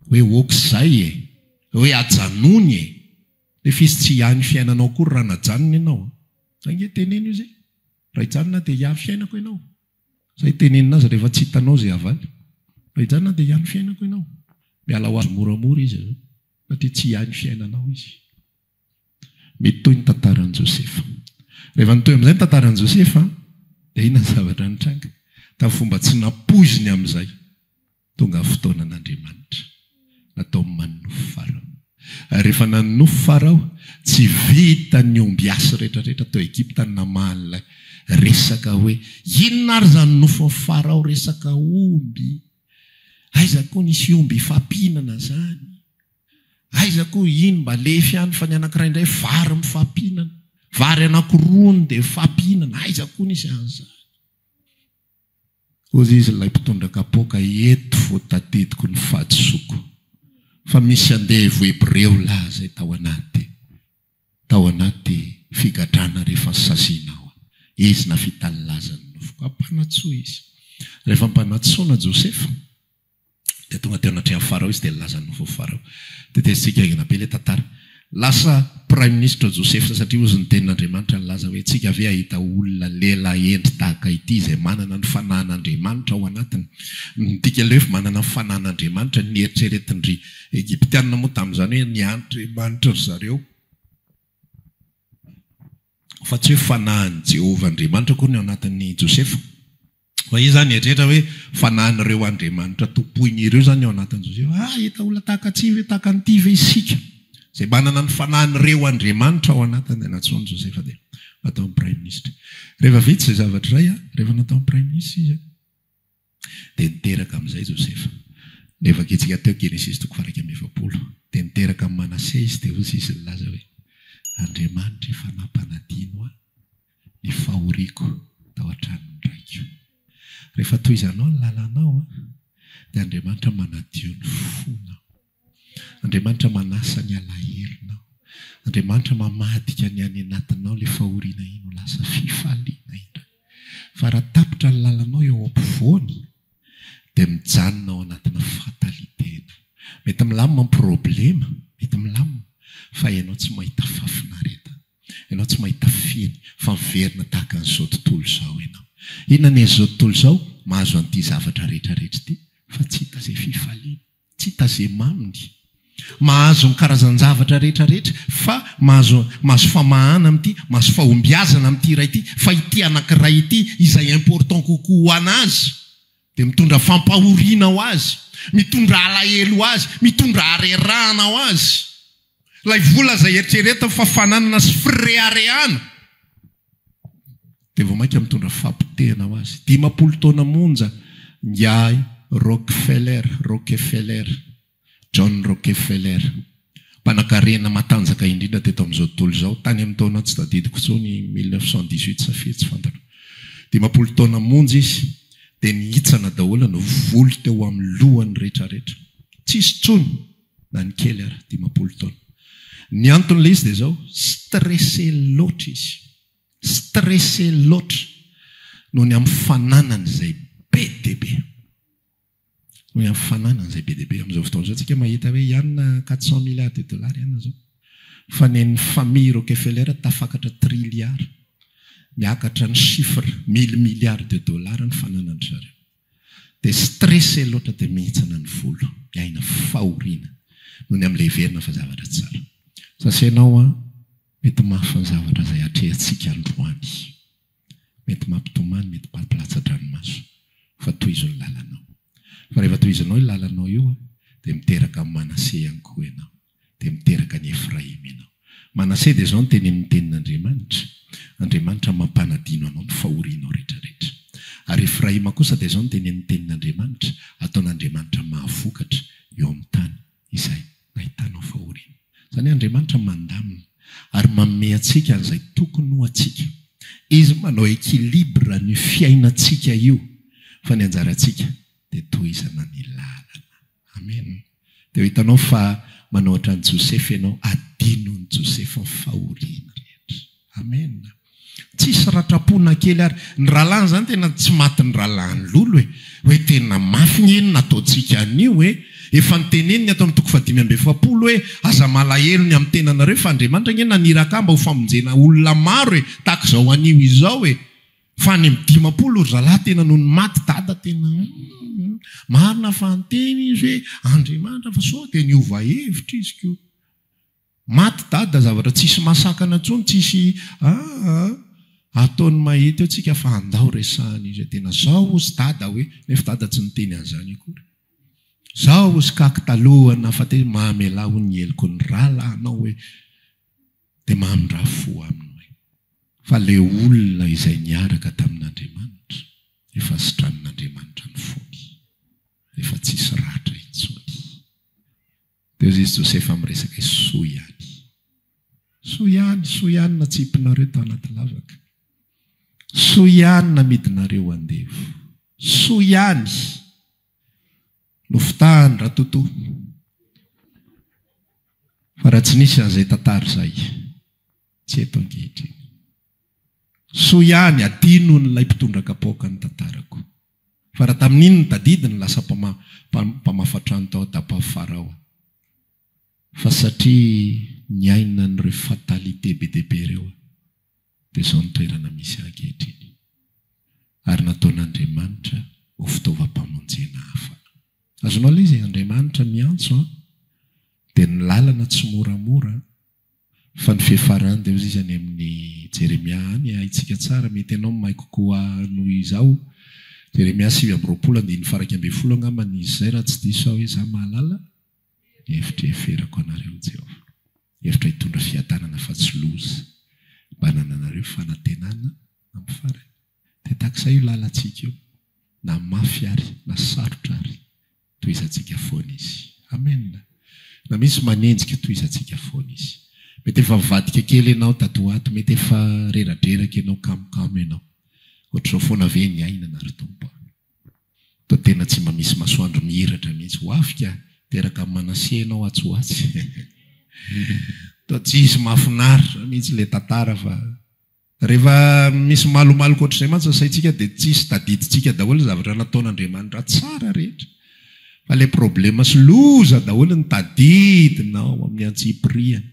hoe okizay hoe ajanony le fisy tsy ihany fiainanao koa raha najanony ianao. Zange teneno izy raha hijanona dia ihany fiainako ianao. Zay tenenina azy rehefa tsy hitanao zay avaly. Raha hijanona dia ihany fiainako ianao. Miala ho azo moramora izy satria tsy ihany fiainanao izy. Mety toy ny tantaran'i Josefa. Rehefa nitoy amin'izay ny tantaran'i Josefa, dia ina zavatra nitranga. Tamin'ny fomba tsy napoiziny amin'izay, tonga fotoanan'Andriamanitra natao manofo Farao. Rehefa nanofo Farao, tsy vita ny ombiasy rehetrarehetra tao Egipta namaly resaka hoe inona ary zany nofo Farao resaka omby. Aiza koa nisy omby ifampihinana zany. Aiza koa ino mba lefy ihany fa ny anankiray indray vary mifampihinana. Vary anankiroany dia fampihinana. Aiza koa nisy an'izany. Ozy izy ilay mpitondra kapoaka eto vao tadidiko ny fahadisoako. Fa misy andeha vohebreo laza tao anaty figadrana rehefa sazinao. Izy na fitalilazany nofoko. Ampanatsoa izy. Rehefa mpanatsoana Josefa, dia tonga teo anatrehany Farao izy dia lazany nofo Farao. Dia tezitsika aingana be ilay tantara. Lasa prime ministre Josefa satria ozy ny tenin'Andriamanitra nilaza hoe tsika ve ahita olona lehilahy endry tahaka ity izay manana ny fanahin'Andriamanitra ao anatiny. Midika ilay hoe manana ny fanahin'Andriamanitra ny eritreretin'ry Egiptianina moa tamin'izany hoe ny Andriamanitra ry zareo. Fa tsy hoe fanahin'i Jehovah Andriamanitra koa ny ao anatin'ny Josefa. Fa izy zany eritreretra hoe fanahin'ireo Andriamanitra tompoiny ireo zany ao anatin'i Josefa. Hita olona tahaka tsy ve tahaka an'ity ve isika. Zay manana ny fanahin'ireo Andriamanitra ao anatiny dia natsoany Josefa dia natao ny prime ministre. Rehefa vita izay zavatra iray, rehefa natao ny prime ministre izy dia niteraka amin'izay Josefa. Rehefa kitsika teo Genesis 1:20 dia niteraka amin'ny Manase izy dia ozy izy nilaza hoe Andriamanitra efa nampanadino ny fahoriako tao an-tranony raiko. Rehefa tohizanao ny lalanao dia Andriamanitra manadio ny fonao. Andriamanitra manasa ny alaherinao. Andriamanitra mamadika ny any anatinao le fahoriana iny ho lasa fifaliana indray. Fa raha tapitra ny lalanao eo ampovoany dia mijanona ao anatina fatalitena. Mety milamina ny problema, mety milamina fa ianao tsy mahita fafinareta. Ianao tsy mahita finy fa miverina tahaka an'izao tontolo izao ianao. Inona ny izao tontolo izao mahazo an'ity zavatra rehetrarehetra ity fa tsy hita izay fifaliana, tsy hita izay maminy. Mahazo ny karazan-javatra rehetrarehetra fa mahazo famahana amin'ity, mahazo fahombiazana amin'ity iray ity, fa ity anankiray ity izay important kokoa ho anazy dia mitondra fampahoriana ho azy, mitondra alahelo ho azy, mitondra harerahana ho azy. Ilay vola izay eritreretina fa fananana sy fireharehana dia vao mainka mitondra fampitehana ho azy. 50 taona monja ngiahy Rockefeller, John Rockefeller, mpanan-karena matanjaka indrindra teto amin'izao tontolo izao, tany amin'ny taona tsy tadidiko tsony 1918 safy tsy fantatra. 50 taona monja izy dia nihitsana daholo no voly teo amin'ny lohany rehetrarehetra. Tsisy tsony na ny kely ary 50 taona. Ny anton'ilay izy dia zao stressé loatra izy. Stressé loatra noho ny amin'ny fananany izay be dia be. Noho ny amin'ny fananany izay be dia be. Amin'izao fotoana izao tsika mahita hoe ianona 400 milliards de dollars ianona zao. Fa ny famille Rockefeller tafakatra triliara. Miakatra ny chiffre 1000 milliards de dollars ny fananany zareo. Dia stressé loatra dia mihitsana ny volo. Miaina fahoriana noho ny amin'ilay verina fa zavatra tsara. Sasenao mety mafy ny zavatra izay atrehantsika androany. Mety mampitomany, mety mampilatsa-dranomaso. Fa tohizo ny lalanao. Fa rehefa tohizanao ny lalanao io dia miteraka amin'ny Manase ihany koa ianao. Dia miteraka ny Efraim ianao. Manase dia zao ny tenin'Andriamanitra. Andriamanitra mampanadino anao ny fahorianao rehetrarehetra. Ary Efraim kosa dia zao ny tenin'Andriamanitra. Ataon'Andriamanitra mahavokatra eo amin'ny tany izay nahitanao fahoriana. Zany Andriamanitra mandamina ary manome antsika an'izay tokony ho antsika. Izy manao équilibre ny fiainantsika io. Fa ny anjarantsika dia tohizana ny lalana. Amen. Dia hitanao fa manao ohatran'i Joseph ianao, adinon'i Joseph ny fahoriana rehetra. Amen. Tsisy ratrapona kely ary. Ny rahalahy zany tena tsy maty ny rahalahin'ny lolo hoe tena mafy ny eny nataontsika an'io hoe efa niteneniny atao amin'ny 570 hoe aza malahelo ny amin'ny tenanareo fa Andriamanitra nge naniraka mba ho famonjena olona maro hoe tahaka izao anio izao hoe fa ny 50 zalahy tena noho ny maty dada tena marina fanteny izy hoe Andriamanitra fa sao dia niova hevitra izy ko. Maty dada zavatra tsisy masakana tsony tsisy ataony mahita eo tsika fa andao resahana izy tena zao ozy dada hoe nefa dada tsy niteny an'izany akory. Zao ozy kaky talohana fa tena mahamelaho ny heliko ny rahalahinao hoe dia mahandra fo aminy hoe. Fa le olona izay niaraka tamin'Andriamanitra efa sitran'Andriamanitra ny fony. Efa tsisy ratra intsony. Dia izy Joseph amin'resaka soa ihany. Soa ihany na tsipinareo tao anaty lavaka. Soa ihany na midinareo andevo. Soa ihany no fitahany raha totoa. Fa raha tsy nisy an'izay tantara izay, tsy eto ankehitriny. Soa ihany adino n'ilay mpitondra kapoaka ny tantarako. Fa raha tamin'iny ny tadidiny lasa mpamafatrano tao tapafaraho. Fa satria niaina n'ireo fatalité be dia be ireo dia izao ny toerana misy ankehitriny. Ary nataon'Andriamanitra ho fitaovam-pamonjena hafa. Azonao ilay izy Andriamanitra miantso dia ny lalana tsy moramora. Fa ny fiafarany dia izy any amin'ny Jeremia any haitsika tsara mety ianao mahay kokoa noho izao. Jeremia 7:20 angamba izy izay raha tsy diso aho hoe izaho mahalala ny hevitra eferako anareo Jehovah. Hevitra hitondra fiadanana fa tsy loza. Mba nananareo fanantenana amin'ny farany. Dia tahak'izay io lalantsika io. Na mafy ary, na sarotra ary. Tohizantsika foana izy. Amen. Na misy manenjika tohizantsika foana izy. Mety efa mivadika kely ianao tatoato, mety efa reradreraka ianao kamokamo ianao. Ohatr'izao foana ve ny aina na ry tompo. Toa tena tsy mba misy masoandro mihiratra mihitsy. Ho afika teraka Manase ianao atsoatsy. Toa tsisy mahafinaritra mihitsy ilay tantara fa rehefa misy malomaloko ohatr'izay mantsy saitsika dia tsisy tadiditsika daholo zavatra nataon'Andriamanitra tsara rehetra. Fa ilay problema sy loza daholo ny tadidinao amin'ny antsipriany.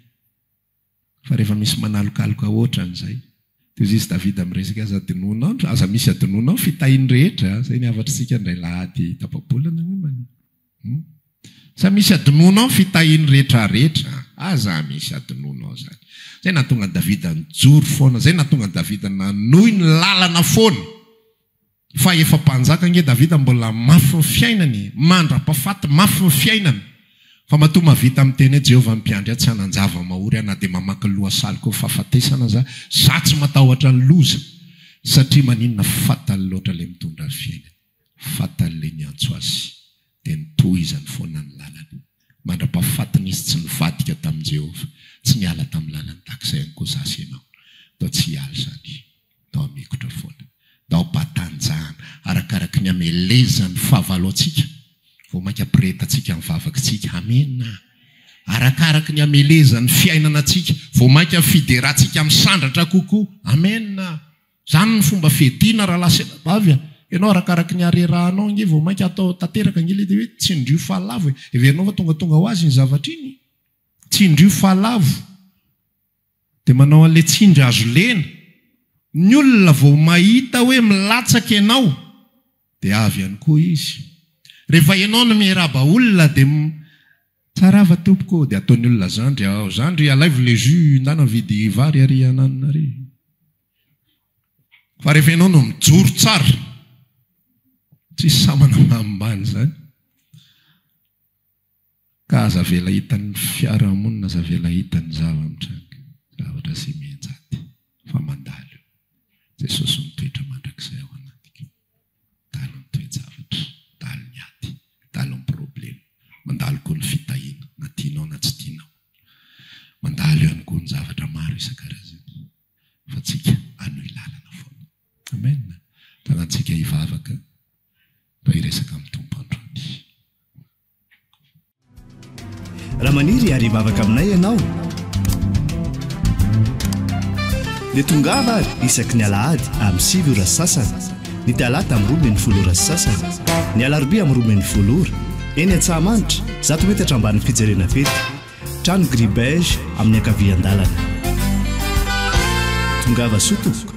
Fa rehefa misy manalokaloka ohatran'izay, dia izy Davida amin'resaka aza misy adinonao fitahiny rehetra. Izay ny havatritsika indray lahady tapabolana ngambany. Sa misy adinonao fitahiny rehetrarehetra. Aza misy adinonao zany. Zay nahatonga Davida nijoro foana. Zay nahatonga Davida nanohy ny lalana foana. Fa efa mpanjaka nge Davida mbola mafy ny fiainany. Mandra-pahafaty mafy ny fiainany. Fa matoa mavita amin'ny teny Jehovah mpiandry tsy hananjava mahory na dia mamaky lohasaliko fahafatesana za tsy matahotra ny loza. Satria maninona fatally loatra ilay mitondra fiainany. Fatally ilay niantso azy. Dia nitohizany foana ny lalany. Mandra-pahafaty nisy tsy nivadika tamin'i Jehovah. Tsy niala tamin'ny lalany tahak'izay ihany koa zasy ianao. Dao tsy hiala zany. Dao hamikotra foana. Dao batanjahana. Arakaraka ny ameleza ny fahavalo atsika vao mainka piretatsika mivavakitsika amena arakaraky ny ameleza ny fiainana atsika vao mainka fideratsika misandratra kokoa amena zany ny fomba fedina raha lasena bavy ianao arakaraky ny arerahanao nge vao mainka atao tanteraka ngely de hoe tsindrio fahalavo everinao fa tonga ho azy ny zavatra iny tsindrio fahalavo de manao an'le tsindry azo lena ny olona vao mahita hoe milatsaka ianao de avy ihany koa izy rehefa ianao no miaraba olona de tsarava tompoko de ataon'ny olona zandry alaivo le jus ndana vidy vary ary ananina ary fa rehefa ianao no mijoro tsara tsisy samana mambany zany ka aza vela hitan'ny fiarahamonina aza vela hitan'ny zava-mitranga zavatra sy mienjady fa mandalo Jesosy mitoetra mandrakizay ao anatika dalo ny toe-javatra dalo ny ady dalo ny problema mandalo koa ny fitahina na tianao na tsy tianao mandalo ihany koa ny zavatra maro isan-karazany fa tsika anoy lalana foana amen tanantsika hivavaka mba hiresaka amin'ny tompo androany raha maniry ary hivavaka aminay ianao dia tongava ary isaky ny alahady amin'ny 7 ora sasany ny talata amin'ny 12 ora sasany ny alarobia amin'ny 12 ora eny Antsahamanitra 100 metatra ambanin'ny fijerena fety trano gribege amin'ny ankavian-dalana tongava sotomboka